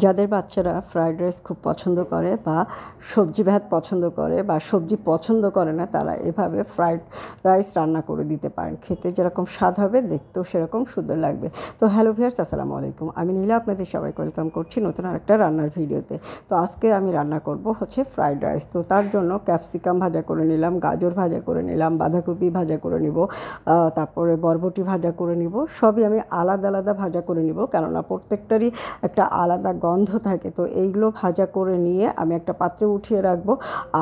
যাদের বাচ্চারা fried rice খুব পছন্দ করে বা সবজি ভাত পছন্দ করে বা সবজি পছন্দ করে না, তারা এভাবে ফ্রাইড রাইস রান্না করে দিতে পারেন। খেতে যেরকম স্বাদ হবে, দেখতেও সেরকম সুন্দর লাগবে। তো হ্যালো ভিউয়ার্স, আসসালামু আলাইকুম। আমি নীলা আপনাদের সবাইকে ওয়েলকাম করছি নতুন আরেকটা রান্নার ভিডিওতে। তো আজকে আমি রান্না করব হচ্ছে ফ্রাইড রাইস। তো তার জন্য ক্যাপসিকাম ভাজা করে নিলাম, গাজর ভাজা করে নিলাম, বাঁধাকপি ভাজা করে নিব, তারপরে বরবটি ভাজা করে নিব। সবই আমি আলাদা আলাদা ভাজা করে নিব, কেননা প্রত্যেকটারই একটা আলাদা গন্ধ থাকে। তো এইগুলো ভাজা করে নিয়ে আমি একটা পাত্রে উঠিয়ে রাখবো।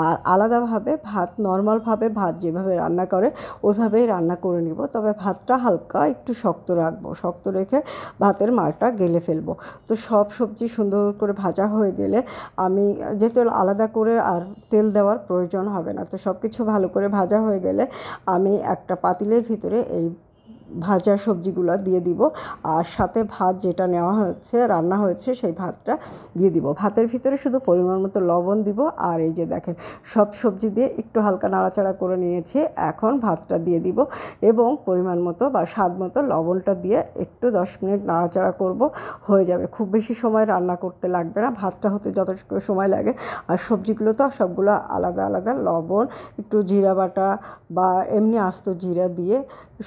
আর আলাদাভাবে ভাত, নর্মালভাবে ভাত যেভাবে রান্না করে ওইভাবেই রান্না করে নিব। তবে ভাতটা হালকা একটু শক্ত রাখবো, শক্ত রেখে ভাতের মারটা গেলে ফেলবো। তো সব সবজি সুন্দর করে ভাজা হয়ে গেলে আমি যেহেতু আলাদা করে আর তেল দেওয়ার প্রয়োজন হবে না, তো সব কিছু ভালো করে ভাজা হয়ে গেলে আমি একটা পাতিলের ভিতরে এই ভাজা সবজিগুলো দিয়ে দিব। আর সাথে ভাত যেটা নেওয়া হয়েছে, রান্না হয়েছে, সেই ভাতটা দিয়ে দিব। ভাতের ভিতরে শুধু পরিমাণ মতো লবণ দিব। আর এই যে দেখেন, সব সবজি দিয়ে একটু হালকা নাড়াচাড়া করে নিয়েছি। এখন ভাতটা দিয়ে দিব এবং পরিমাণ মতো বা স্বাদ মতো লবণটা দিয়ে একটু 10 মিনিট নাড়াচাড়া করব, হয়ে যাবে। খুব বেশি সময় রান্না করতে লাগবে না, ভাতটা হতে যথেষ্ট সময় লাগে। আর সবজিগুলো তো সবগুলো আলাদা আলাদা, লবণ, একটু জিরা বাটা বা এমনি আস্ত জিরা দিয়ে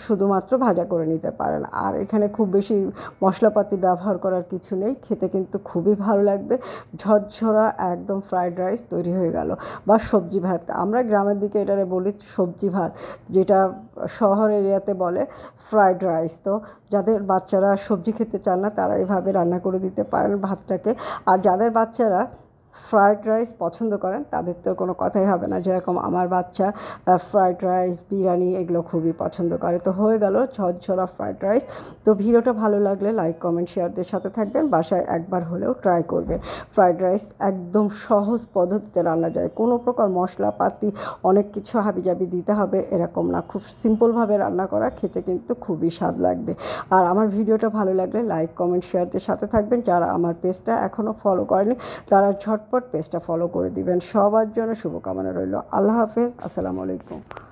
শুধুমাত্র ভাজা করে নিতে পারেন। আর এখানে খুব বেশি মশলাপাতি ব্যবহার করার কিছু নেই, খেতে কিন্তু খুবই ভালো লাগবে। ঝরঝরা একদম ফ্রাইড রাইস তৈরি হয়ে গেল, বা সবজি ভাত। আমরা গ্রামের দিকে এটারে বলি সবজি ভাত, যেটা শহর এরিয়াতে বলে ফ্রাইড রাইস। তো যাদের বাচ্চারা সবজি খেতে চান না, তারা এভাবে রান্না করে দিতে পারেন ভাতটাকে। আর যাদের বাচ্চারা ফ্রাইড রাইস পছন্দ করেন, তাদের তো কোনো কথাই হবে না। যেরকম আমার বাচ্চা ফ্রাইড রাইস, বিরিয়ানি এগুলো খুবই পছন্দ করে। তো হয়ে গেল ঝরঝরা ফ্রাইড রাইস। তো ভিডিওটা ভালো লাগলে লাইক, কমেন্ট, শেয়ারদের সাথে থাকবেন। বাসায় একবার হলেও ট্রাই করবেন। ফ্রাইড রাইস একদম সহজ পদ্ধতিতে রান্না যায়, কোনো প্রকার মশলাপাতি অনেক কিছু হাবিজাবি দিতে হবে এরকম না, খুব সিম্পলভাবে রান্না করা, খেতে কিন্তু খুবই স্বাদ লাগবে। আর আমার ভিডিওটা ভালো লাগলে লাইক, কমেন্ট, শেয়ারদের সাথে থাকবেন। যারা আমার পেজটা এখনও ফলো করেনি, তারা ঝটপট পেজটা ফলো করে দিবেন। সবার জন্য শুভকামনা রইল। আল্লাহ হাফেজ, আসসালামু আলাইকুম।